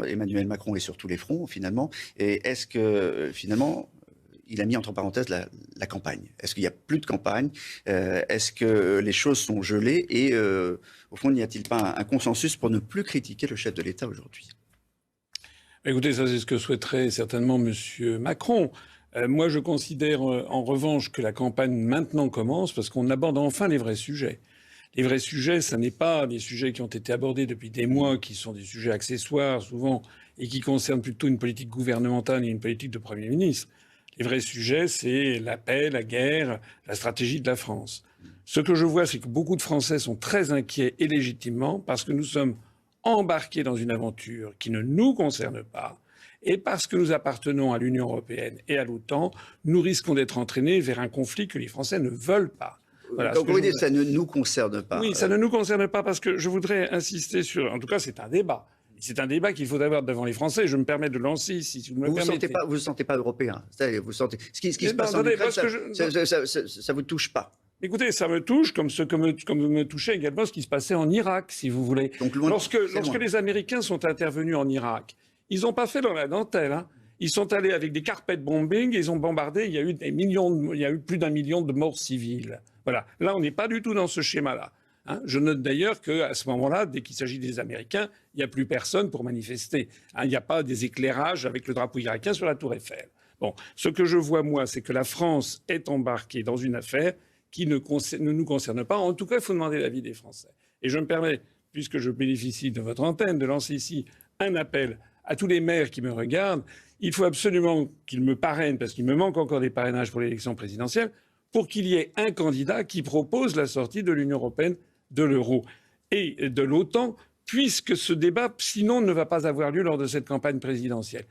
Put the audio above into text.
Emmanuel Macron est sur tous les fronts, finalement. Et est-ce que, finalement, il a mis entre parenthèses la campagne? Est-ce qu'il n'y a plus de campagne? Est-ce que les choses sont gelées? Et au fond, n'y a-t-il pas un consensus pour ne plus critiquer le chef de l'État aujourd'hui? Écoutez, ça c'est ce que souhaiterait certainement M. Macron. Moi, je considère en revanche que la campagne maintenant commence parce qu'on aborde enfin les vrais sujets. Les vrais sujets, ce n'est pas des sujets qui ont été abordés depuis des mois, qui sont des sujets accessoires souvent et qui concernent plutôt une politique gouvernementale et une politique de Premier ministre. Les vrais sujets, c'est la paix, la guerre, la stratégie de la France. Ce que je vois, c'est que beaucoup de Français sont très inquiets et légitimement parce que nous sommes embarqués dans une aventure qui ne nous concerne pas. Et parce que nous appartenons à l'Union européenne et à l'OTAN, nous risquons d'être entraînés vers un conflit que les Français ne veulent pas. Voilà, donc, vous dites, ça ne nous concerne pas. Oui, ça ne nous concerne pas parce que je voudrais insister sur... En tout cas, c'est un débat. C'est un débat qu'il faut avoir devant les Français. Je me permets de lancer, si vous me permettez. Vous ne vous sentez pas européen. Vous sentez... Ce qui se passe en Ukraine, ça vous touche pas. Écoutez, ça me touche comme me touchait également ce qui se passait en Irak, si vous voulez. Donc, lorsque les Américains sont intervenus en Irak, ils n'ont pas fait dans la dentelle. Hein. Ils sont allés avec des carpet bombing, ils ont bombardé, il y a eu plus d'1 million de morts civiles. Voilà. Là, on n'est pas du tout dans ce schéma-là. Hein. Je note d'ailleurs qu'à ce moment-là, dès qu'il s'agit des Américains, il n'y a plus personne pour manifester. Hein. Il n'y a pas des éclairages avec le drapeau irakien sur la tour Eiffel. Bon, ce que je vois, moi, c'est que la France est embarquée dans une affaire qui ne nous concerne pas. En tout cas, il faut demander l'avis des Français. Et je me permets, puisque je bénéficie de votre antenne, de lancer ici un appel à tous les maires qui me regardent. Il faut absolument qu'ils me parrainent, parce qu'il me manque encore des parrainages pour l'élection présidentielle, pour qu'il y ait un candidat qui propose la sortie de l'Union européenne, de l'euro et de l'OTAN, puisque ce débat, sinon, ne va pas avoir lieu lors de cette campagne présidentielle.